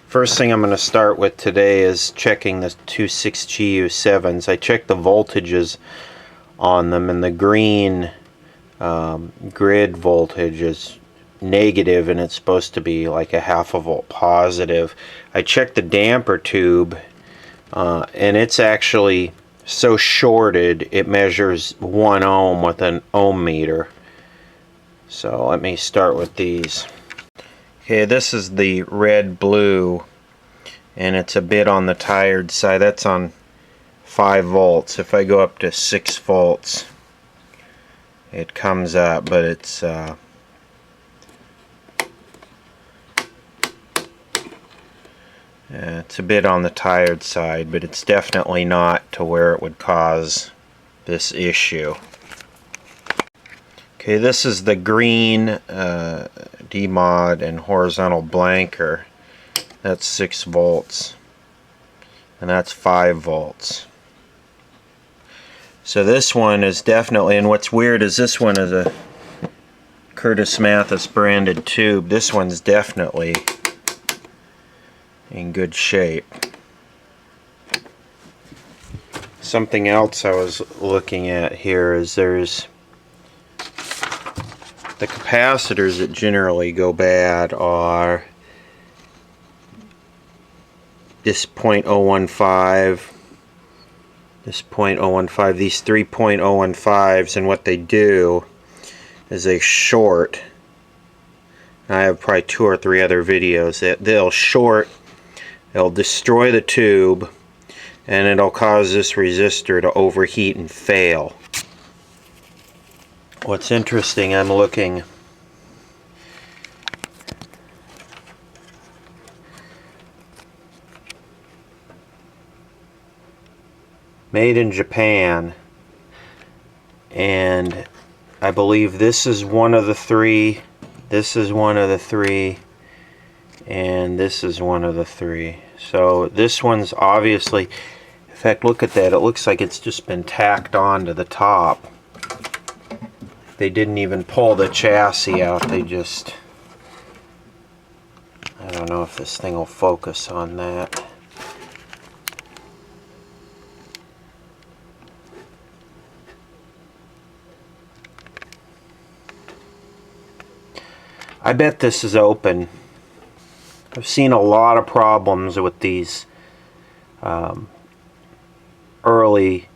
First thing I'm going to start with today is checking the two 6GU7s. I checked the voltages on them, and the green grid voltage is negative, and it's supposed to be like a half a volt positive. I checked the damper tube, and it's actually so shorted it measures 1 ohm with an ohm meter. So let me start with these. Okay, this is the red blue, and it's a bit on the tired side. That's on 5 volts. If I go up to 6 volts, it comes up, but it's a bit on the tired side, but it's definitely not to where it would cause this issue. Okay, this is the green DMOD and horizontal blanker. That's 6 volts, and that's 5 volts. So this one is definitely, and what's weird is this one is a Curtis Mathis branded tube. This one's definitely in good shape. Something else I was looking at here is there's the capacitors that generally go bad are this 0.015, this 0.015, these 3.015s, and what they do is they short. I have probably 2 or 3 other videos that they'll short, they'll destroy the tube, and it'll cause this resistor to overheat and fail. What's interesting, I'm looking made in Japan, and I believe this is one of the 3, this is one of the 3, and this is one of the 3. So this one's obviously, in fact, look at that, it looks like it's just been tacked on to the top. They didn't even pull the chassis out, they just, I don't know if this thing will focus on that. I bet this is open. I've seen a lot of problems with these early,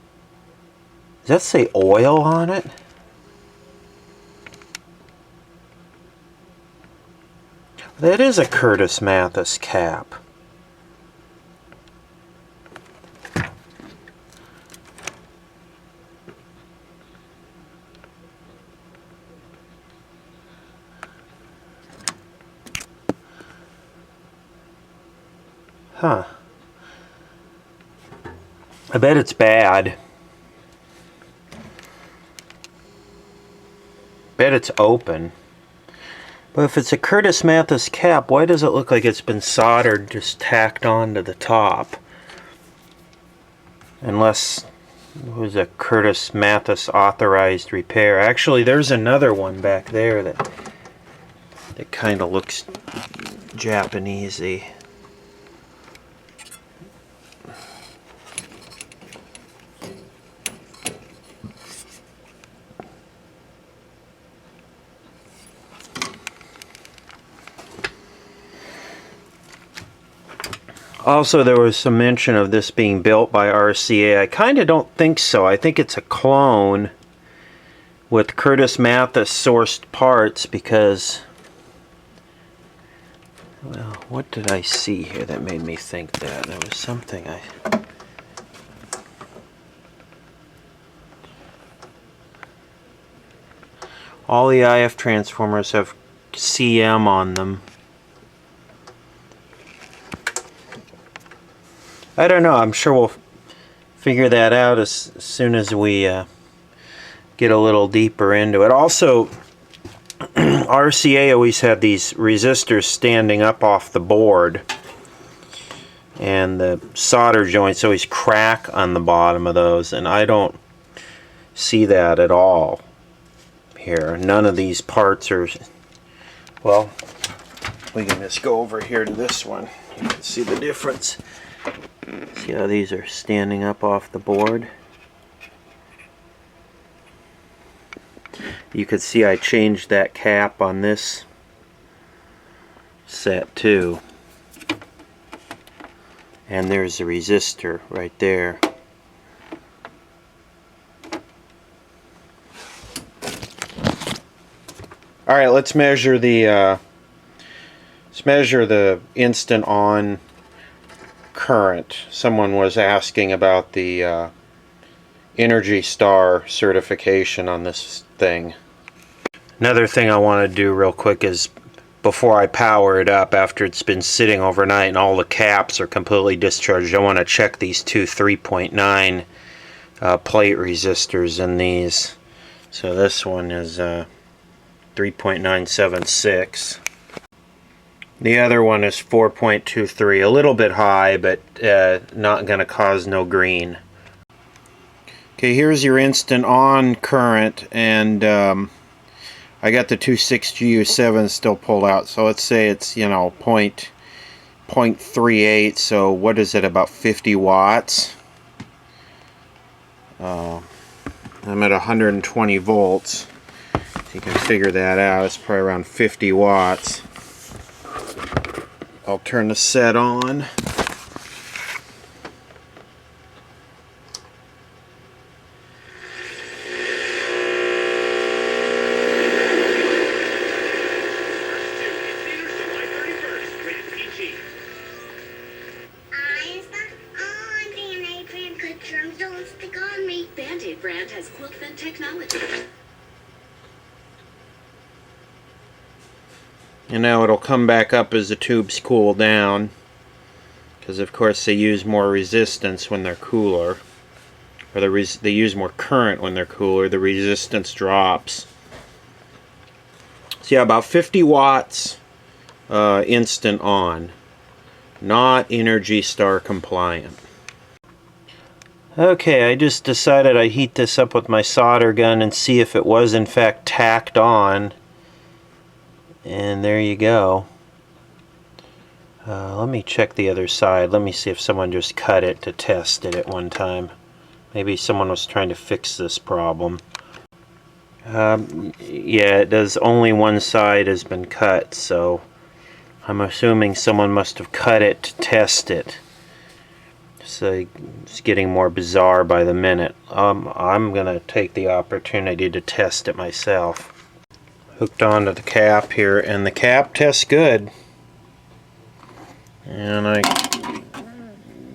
does that say oil on it? That is a Curtis Mathis cap. Huh. I bet it's bad. Bet it's open. But if it's a Curtis Mathis cap, why does it look like it's been soldered, just tacked on to the top? Unless it was a Curtis Mathis authorized repair. Actually, there's another one back there that kind of looks Japanesey. Also, there was some mention of this being built by RCA. I kind of don't think so. I think it's a clone with Curtis Mathis sourced parts because, well, what did I see here that made me think that? There was something all the IF transformers have CM on them. I don't know. I'm sure we'll figure that out as soon as we get a little deeper into it. Also, RCA always had these resistors standing up off the board, and the solder joints always crack on the bottom of those, and I don't see that at all here. None of these parts are, well, We can just go over here to this one. You can see the difference. See how these are standing up off the board? You can see I changed that cap on this set too. And there's the resistor right there. Alright, let's measure the instant on current. Someone was asking about the Energy Star certification on this thing. Another thing I want to do real quick is before I power it up after it's been sitting overnight and all the caps are completely discharged, I want to check these two 3.9 plate resistors in these. So this one is 3.976. The other one is 4.23, a little bit high, but not going to cause no green. Okay, here's your instant on current, and I got the 26GU7 still pulled out, so let's say it's, you know, 0.38, so what is it, about 50 watts? I'm at 120 volts. You can figure that out. It's probably around 50 watts. I'll turn the set on. Band-Aid brand has quilt vent technology. And now it'll come back up as the tubes cool down, because of course they use more resistance when they're cooler, or they use more current when they're cooler. The resistance drops. So yeah, about 50 watts instant on, not Energy Star compliant. Okay, I just decided I'd heat this up with my solder gun and see if it was in fact tacked on. And there you go. Let me check the other side. Let me see if someone just cut it to test it at one time. Maybe someone was trying to fix this problem. Yeah, it does. Only one side has been cut, so I'm assuming someone must have cut it to test it. So it's getting more bizarre by the minute. I'm going to take the opportunity to test it myself. Hooked onto the cap here, and the cap tests good. And I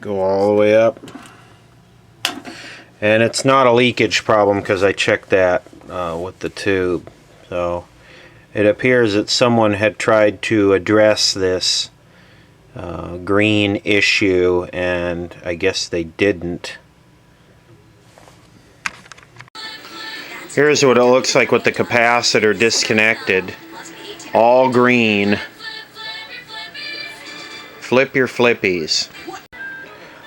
go all the way up. And it's not a leakage problem because I checked that with the tube. So it appears that someone had tried to address this green issue, and I guess they didn't. Here's what it looks like with the capacitor disconnected. All green. Flip your flippies.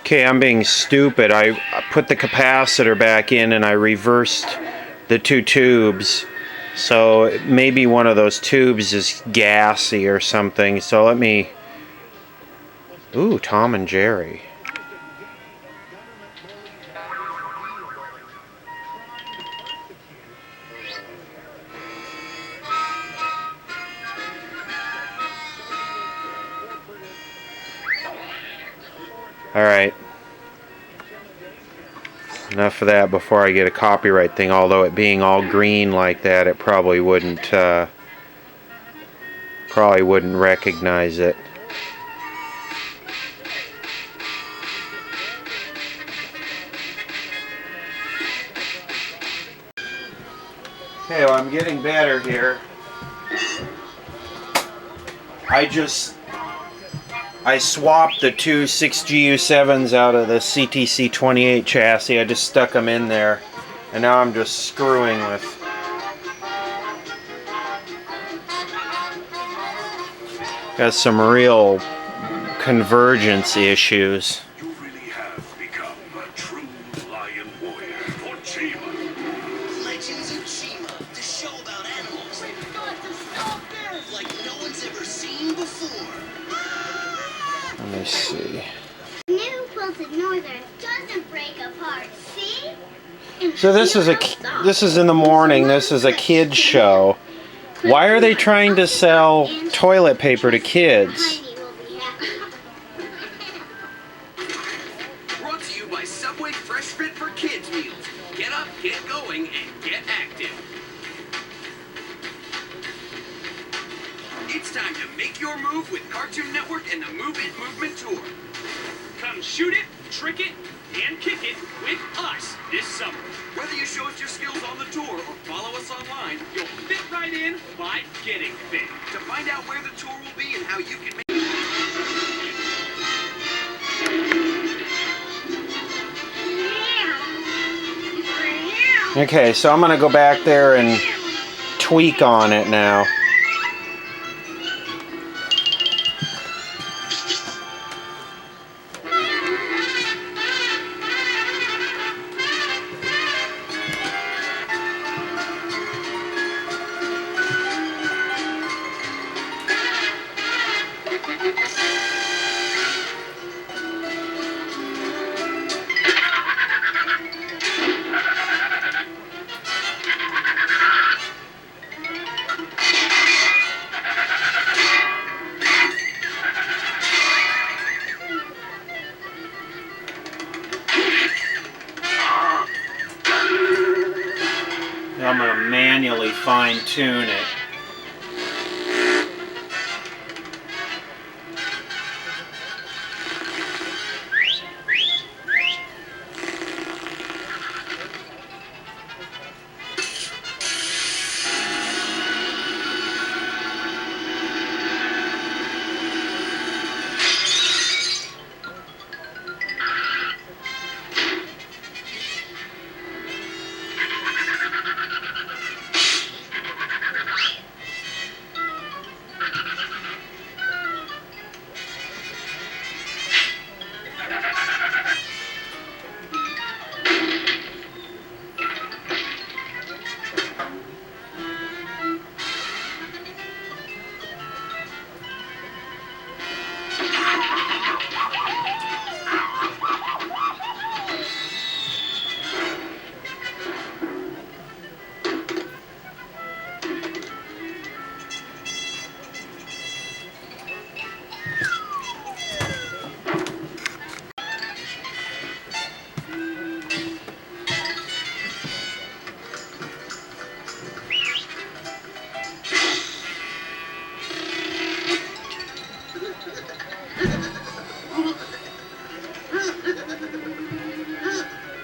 Okay, I'm being stupid. I put the capacitor back in and I reversed the two tubes. So maybe one of those tubes is gassy or something. So let me... Ooh, Tom and Jerry. Alright. Enough of that before I get a copyright thing, although it being all green like that, it probably wouldn't recognize it. Okay, well, I'm getting better here. I swapped the two 6GU7s out of the C28 chassis. I just stuck them in there, and now I'm just screwing with. Got some real convergence issues. You really have become a true lion warrior for Chima. Legends of Chima, the show about animals like no one's ever seen before. Let me see. New quilted northern doesn't break apart, see? So this is in the morning. This is a kids show. Why are they trying to sell toilet paper to kids? Brought to you by Subway Fresh Fit for Kids meals. Get up, get going, and get active. It's time to make your move with Cartoon Network and the Move It Movement Tour. Come shoot it, trick it, and kick it with us this summer. Whether you show us your skills on the tour or follow us online, You'll fit right in by getting fit. to find out where the tour will be and how you can make Okay, so I'm gonna go back there and tweak on it now. I'm going to manually fine tune it.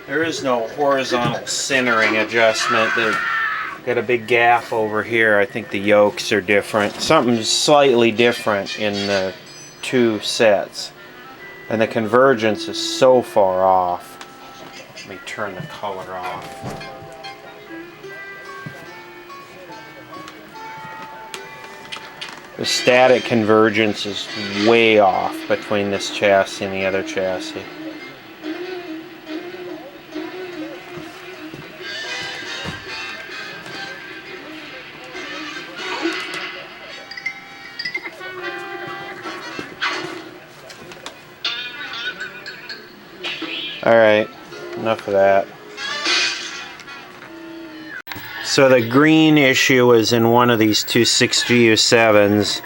There is no horizontal centering adjustment. They've got a big gap over here. I think the yokes are different. Something's slightly different in the two sets. And the convergence is so far off. Let me turn the color off. The static convergence is way off between this chassis and the other chassis. Alright, enough of that. So the green issue is in one of these two 6GU7s,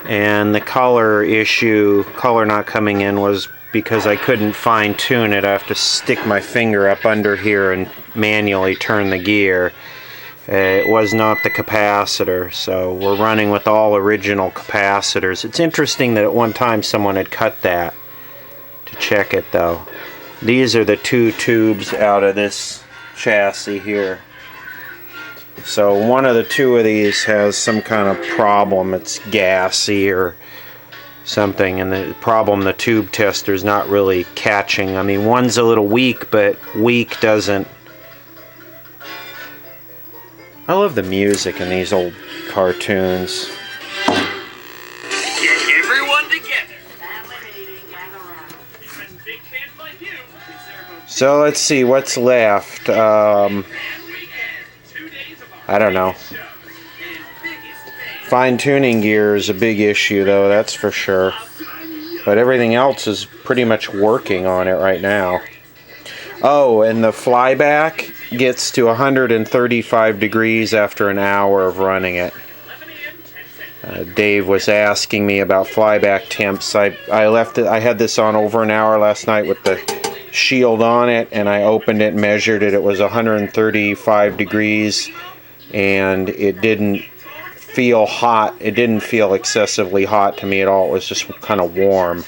and the color issue, color not coming in, was because I couldn't fine tune it. I have to stick my finger up under here and manually turn the gear. It was not the capacitor, so we're running with all original capacitors. It's interesting that at one time someone had cut that to check it though. These are the two tubes out of this chassis here. So one of the two of these has some kind of problem. It's gassy or something, and the problem the tube tester's not really catching. I mean, one's a little weak, but weak doesn't... I love the music in these old cartoons. get everyone together. Big fans like you deserve a So let's see what's left. I don't know. show. And biggest fan. Fine-tuning gear is a big issue, though, that's for sure. But everything else is pretty much working on it right now. Oh, and the flyback gets to 135 degrees after an hour of running it. Dave was asking me about flyback temps. I left it. I had this on over an hour last night with the shield on it, and I opened it and measured it. It was 135 degrees, and it didn't feel hot. It didn't feel excessively hot to me at all. It was just kind of warm.